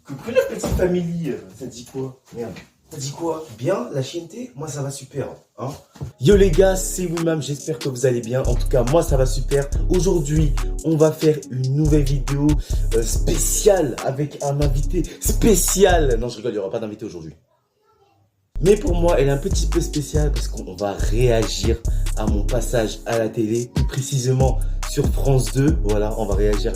Coucou la petite famille, ça dit quoi? Merde, ça dit quoi? Bien, la chienneté? Moi ça va super, hein. Yo les gars, c'est Wimam, j'espère que vous allez bien. En tout cas, moi ça va super. Aujourd'hui, on va faire une nouvelle vidéo spéciale avec un invité spécial. Non, je rigole, il n'y aura pas d'invité aujourd'hui. Mais pour moi, elle est un petit peu spéciale parce qu'on va réagir à mon passage à la télé, plus précisément sur France 2. Voilà, on va réagir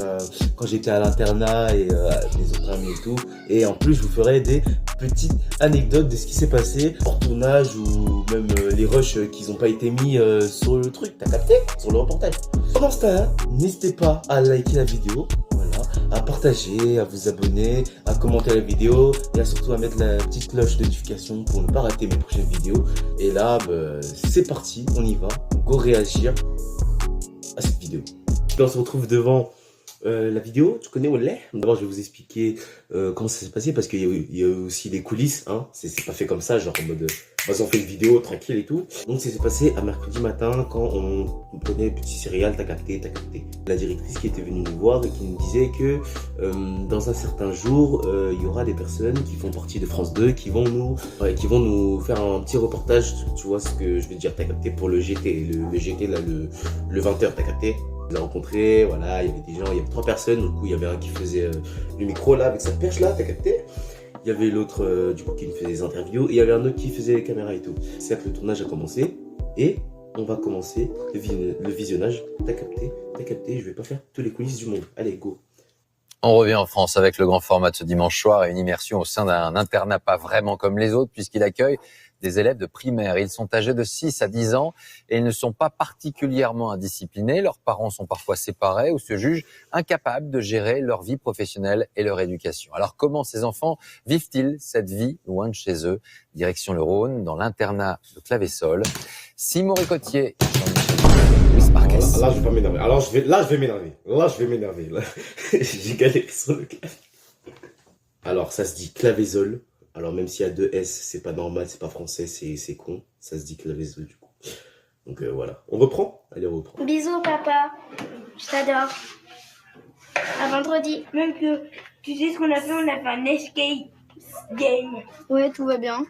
quand j'étais à l'internat et les autres amis et tout. Et en plus, je vous ferai des petites anecdotes de ce qui s'est passé en tournage ou même les rushs qui n'ont pas été mis sur le truc. T'as capté? Sur le reportage. Pendant ce temps-là, n'hésitez pas à liker la vidéo. À partager, à vous abonner, à commenter la vidéo et surtout à mettre la petite cloche de notification pour ne pas rater mes prochaines vidéos. Et là, c'est parti, on y va, go réagir à cette vidéo. Là, on se retrouve devant la vidéo, tu connais Wallah? D'abord, je vais vous expliquer comment ça s'est passé parce qu'il y a eu aussi des coulisses, hein. C'est pas fait comme ça, genre en mode vas-y on fait une vidéo tranquille et tout. Donc ça s'est passé à mercredi matin quand on prenait petit céréales, t'as capté. La directrice qui était venue nous voir et qui nous disait que dans un certain jour, il y aura des personnes qui font partie de France 2 qui vont nous faire un petit reportage, tu vois ce que je veux dire, t'as capté, pour le GT, le GT là, le 20h, t'as capté. On l'a rencontré, voilà, il y avait des gens, il y avait 3 personnes, du coup il y avait un qui faisait le micro là avec sa perche là, t'as capté. Il y avait l'autre du coup qui me faisait des interviews et il y avait un autre qui faisait les caméras et tout. C'est là que le tournage a commencé et on va commencer le visionnage. T'as capté, je vais pas faire tous les coulisses du monde. Allez, go. On revient en France avec le grand format de ce dimanche soir et une immersion au sein d'un internat pas vraiment comme les autres puisqu'il accueille des élèves de primaire. Ils sont âgés de 6 à 10 ans et ils ne sont pas particulièrement indisciplinés. Leurs parents sont parfois séparés ou se jugent incapables de gérer leur vie professionnelle et leur éducation. Alors comment ces enfants vivent-ils cette vie loin de chez eux? Direction le Rhône, dans l'internat de Claveyson. Simon Ricotier et Jean-Michel Luis Marquez. Là, je vais pas m'énerver. Là, je vais m'énerver. J'ai galéré sur le clavier. Alors, ça se dit Claveyson. Alors même s'il y a 2 S, c'est pas normal, c'est pas français, c'est con. Ça se dit Claveyson du coup. Donc voilà. On reprend? Allez, on reprend. Bisous papa, je t'adore. À vendredi. Même que, tu sais ce qu'on a fait un escape game. Ouais, tout va bien.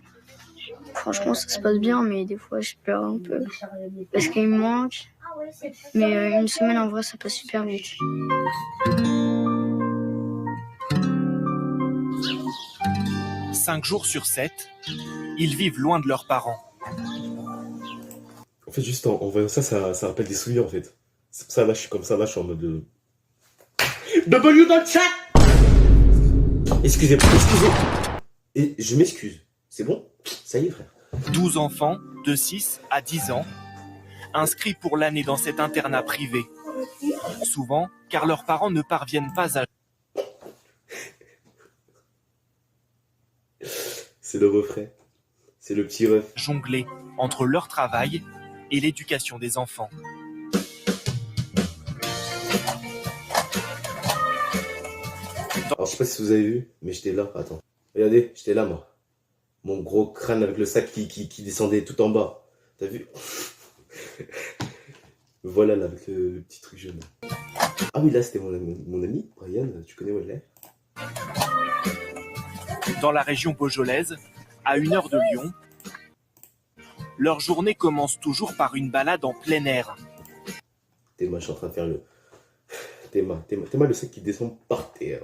Franchement, ça se passe bien, mais des fois, je pleure un peu. Parce qu'il me manque. Mais une semaine, en vrai, ça passe super vite. 5 jours sur 7, ils vivent loin de leurs parents. En fait, juste en voyant ça, ça rappelle des souvenirs en fait. C'est pour ça, là, je suis comme ça, là, je suis en mode W dans le chat. Excusez. Et je m'excuse. C'est bon? Ça y est, frère. 12 enfants de 6 à 10 ans, inscrits pour l'année dans cet internat privé. Souvent, car leurs parents ne parviennent pas à... C'est le refrain. C'est le petit ref. jongler entre leur travail et l'éducation des enfants. Alors, je sais pas si vous avez vu, mais j'étais là. Attends. Regardez, j'étais là, moi. Mon gros crâne avec le sac qui descendait tout en bas. T'as vu? Voilà, là, avec le petit truc jaune. Ah oui, là, c'était mon ami, Brian. Tu connais Wallah? Dans la région beaujolaise, à 1 heure de Lyon, leur journée commence toujours par une balade en plein air. Théma, je suis en train de faire le... Théma, le sac qui descend par terre.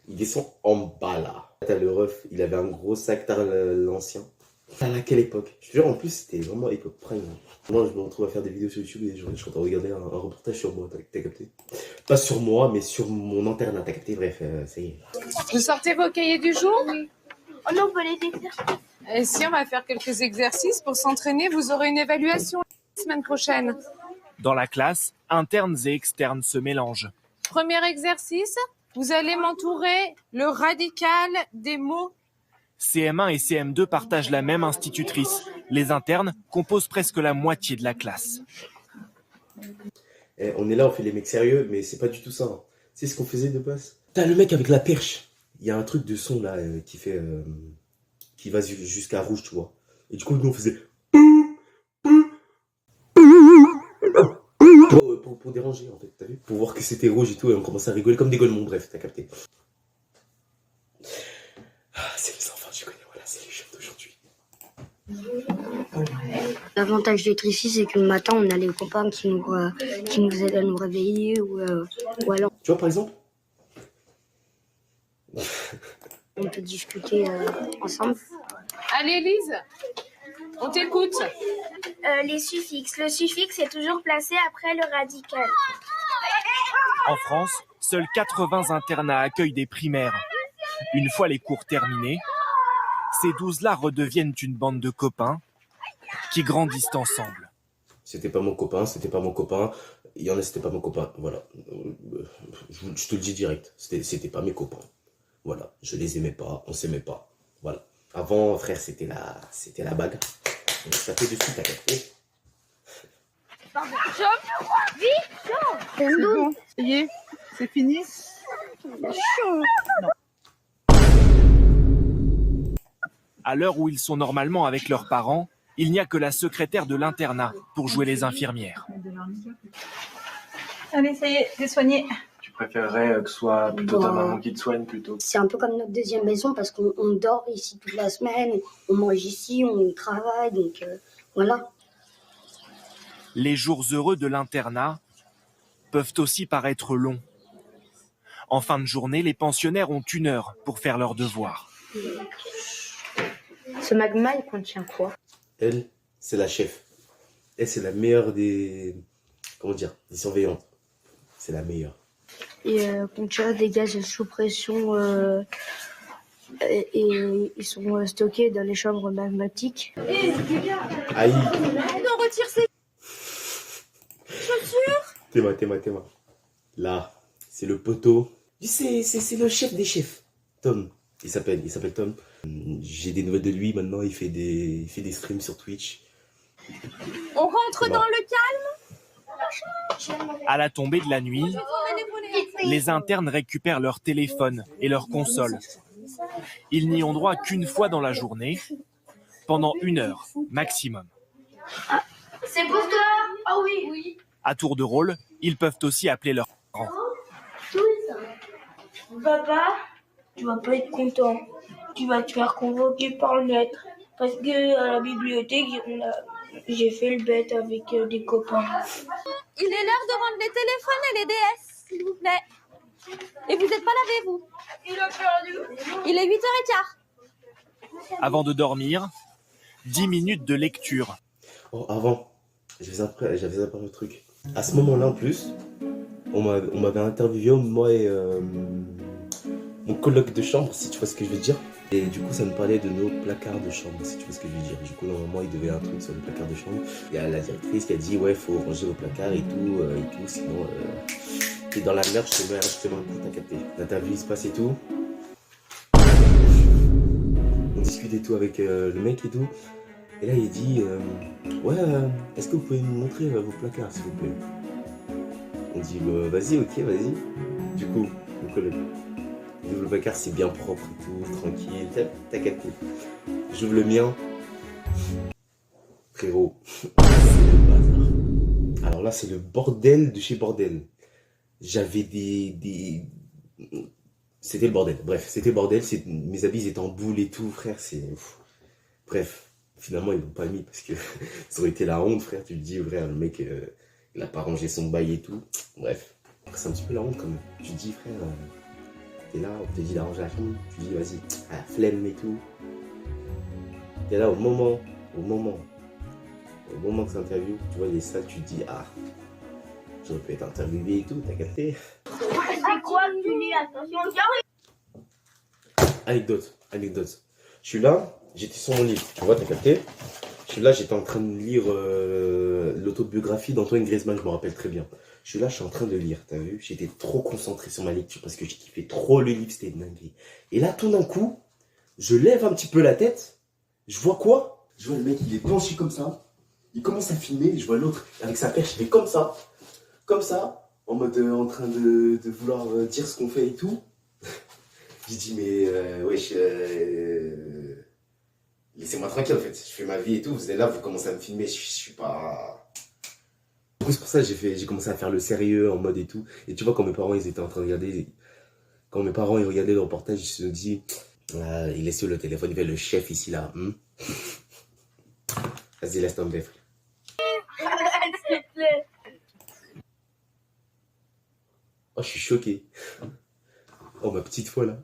Il descend en bas, là. T'as le ref, il avait un gros sac, t'as l'ancien. À quelle époque? Je te jure, en plus, c'était vraiment époque prime. Moi, je me retrouve à faire des vidéos sur YouTube et je suis en train de regarder un reportage sur moi, t'as capté? Pas sur moi, mais sur mon internat, t'as capté? Bref, ça y est. Vous sortez vos cahiers du jour? Oh non, on peut les exercices. Et si on va faire quelques exercices pour s'entraîner, vous aurez une évaluation la semaine prochaine. Dans la classe, internes et externes se mélangent. Premier exercice, vous allez m'entourer le radical des mots. CM1 et CM2 partagent la même institutrice. Les internes composent presque la moitié de la classe. On est là, on fait les mecs sérieux, mais c'est pas du tout ça. Hein. C'est ce qu'on faisait de base. T'as le mec avec la perche. Il y a un truc de son là qui fait... qui va jusqu'à rouge, tu vois. Et du coup, nous, on faisait... Pour déranger, en fait, t'as vu? Pour voir que c'était rouge et tout, et on commençait à rigoler comme des golemons, bref, t'as capté. Ah, c'est les enfants, tu connais, voilà, c'est les jeunes d'aujourd'hui. L'avantage d'être ici, c'est que le matin, on a les copains qui nous aident à nous réveiller ou alors Tu vois, par exemple, on peut discuter ensemble. Allez, Lise, on t'écoute. Les suffixes. Le suffixe est toujours placé après le radical. En France, seuls 80 internats accueillent des primaires. Une fois les cours terminés, ces 12-là redeviennent une bande de copains qui grandissent ensemble. c'était pas mon copain, c'était pas mon copain. Il y en a, c'était pas mon copain. Voilà. Je te le dis direct. C'était pas mes copains. Voilà. Je les aimais pas, on s'aimait pas. Voilà. Avant, frère, c'était la bague. On se tapait dessus, t'as capté. C'est bon, ça y est, c'est fini. À l'heure où ils sont normalement avec leurs parents, il n'y a que la secrétaire de l'internat pour jouer les infirmières. Allez, ça y est, t'es soigné. Tu préférerais que ce soit plutôt ta maman qui te soigne plutôt? C'est un peu comme notre deuxième maison parce qu'on dort ici toute la semaine, on mange ici, on travaille, donc voilà. Les jours heureux de l'internat peuvent aussi paraître longs. En fin de journée, les pensionnaires ont 1 heure pour faire leurs devoirs. Ce magma, il contient quoi? Elle, c'est la chef. Elle, c'est la meilleure des... Comment dire? Des surveillantes. C'est la meilleure. Et contient des gaz sous pression et ils sont stockés dans les chambres magmatiques. Aïe. On retire ses chaussures. Théma. Là, c'est le poteau. C'est le chef des chefs. Tom. Il s'appelle Tom. J'ai des nouvelles de lui maintenant. Il fait des streams sur Twitch. On rentre dans le calme. À la tombée de la nuit, les internes récupèrent leur téléphone et leur console. Ils n'y ont droit qu'une fois dans la journée, pendant 1 heure maximum. C'est pour toi. Ah oui. À tour de rôle, ils peuvent aussi appeler leurs parents. Papa, tu vas pas être content. Tu vas te faire convoquer par le maître. Parce que à la bibliothèque, j'ai fait le bête avec des copains. Il est l'heure de rendre les téléphones et les DS, s'il vous plaît. Et vous n'êtes pas lavé, vous? Il a perdu. Il est 8h15. Avant de dormir, 10 minutes de lecture. Oh, avant, j'avais appris un truc. À ce moment-là, en plus, on m'avait interviewé, moi et mon coloc de chambre, si tu vois ce que je veux dire. Et du coup, ça me parlait de nos placards de chambre, si tu vois ce que je veux dire. Du coup, normalement, il devait y avoir un truc sur les placards de chambre. Il y a la directrice qui a dit, ouais, faut ranger vos placards et tout, sinon, t'es dans la merde, je te mets un coup, t'as capté. L'interview, il se passe et tout. On discute et tout avec le mec et tout. Et là, il dit, ouais, est-ce que vous pouvez nous montrer vos placards, s'il vous plaît? On dit, bah, vas-y, ok, vas-y. Du coup, mon collègue. Le placard, c'est bien propre et tout, tranquille, t'as capté. J'ouvre le mien. Frérot, c'est le bazar. Alors là, c'est le bordel de chez bordel. J'avais c'était le bordel. Bref, c'était le bordel. Mes habits étaient en boule et tout, frère. Bref, finalement, ils l'ont pas mis parce que ça aurait été la honte, frère. Tu te dis, frère, le mec, il a pas rangé son bail et tout. Bref, c'est un petit peu la honte quand même. Tu te dis, frère... T'es là, on te dit d'arranger la chambre, tu dis vas-y, à la flemme et tout. T'es là au moment que c'est interview, tu vois les salles, tu te dis ah, j'aurais pu être interviewé et tout, t'as capté? C'est quoi que tu dis? Attention, Anecdote. Je suis là, j'étais sur mon livre, tu vois, t'as capté? Je suis là, j'étais en train de lire l'autobiographie d'Antoine Griezmann, je me rappelle très bien. Je suis là, je suis en train de lire, t'as vu? J'étais trop concentré sur ma lecture parce que je kiffais trop le livre, c'était une dinguerie. Et là, tout d'un coup, je lève un petit peu la tête, je vois quoi? Je vois le mec, il est penché comme ça, il commence à filmer, je vois l'autre avec sa perche, il est comme ça, en mode en train de vouloir dire ce qu'on fait et tout. J'ai dit, mais wesh, laissez-moi tranquille en fait, je fais ma vie et tout, vous êtes là, vous commencez à me filmer, je suis pas... C'est pour ça que j'ai commencé à faire le sérieux en mode et tout. Et tu vois, quand mes parents ils étaient en train de regarder, quand mes parents ils regardaient le reportage, ils se sont dit, Ah, il est sur le téléphone, il fait le chef ici, là. Vas-y, laisse tomber, frère. S'il te plaît. Oh, je suis choqué. Oh, ma petite fois, là.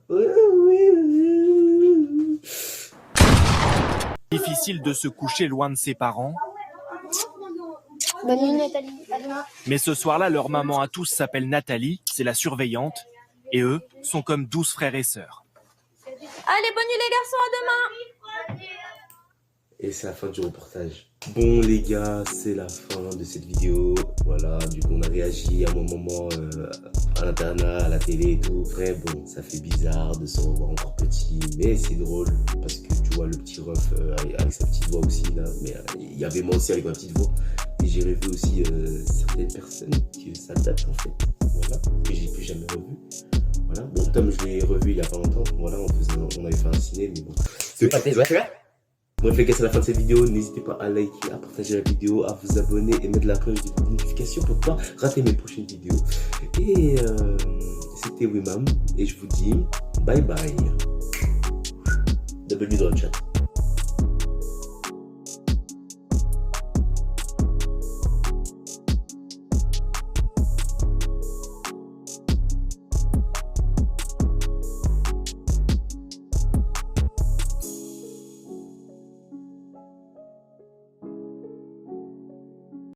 Difficile de se coucher loin de ses parents. Bonne nuit, Nathalie. À demain. Mais ce soir-là, leur maman à tous s'appelle Nathalie, c'est la surveillante. Et eux sont comme 12 frères et sœurs. Allez, bonne nuit les garçons, à demain. Et c'est la fin du reportage. Bon les gars, c'est la fin de cette vidéo. Voilà, du coup on a réagi à mon moment à l'internat, à la télé et tout. Après bon, ça fait bizarre de se revoir encore petit, mais c'est drôle parce que tu vois le petit ref avec sa petite voix aussi là. Mais il y avait moi aussi avec ma petite voix. Et j'ai revu aussi certaines personnes qui s'adaptent en fait. Voilà, que j'ai plus jamais revu. Voilà, bon Tom je l'ai revu il y a pas longtemps. Voilà, on avait fait un ciné, mais bon. C'est pas tes Bref les gars, c'est la fin de cette vidéo, n'hésitez pas à liker, à partager la vidéo, à vous abonner et mettre la cloche de notification pour ne pas rater mes prochaines vidéos. Et c'était Wimam et je vous dis bye bye. Bienvenue dans le chat.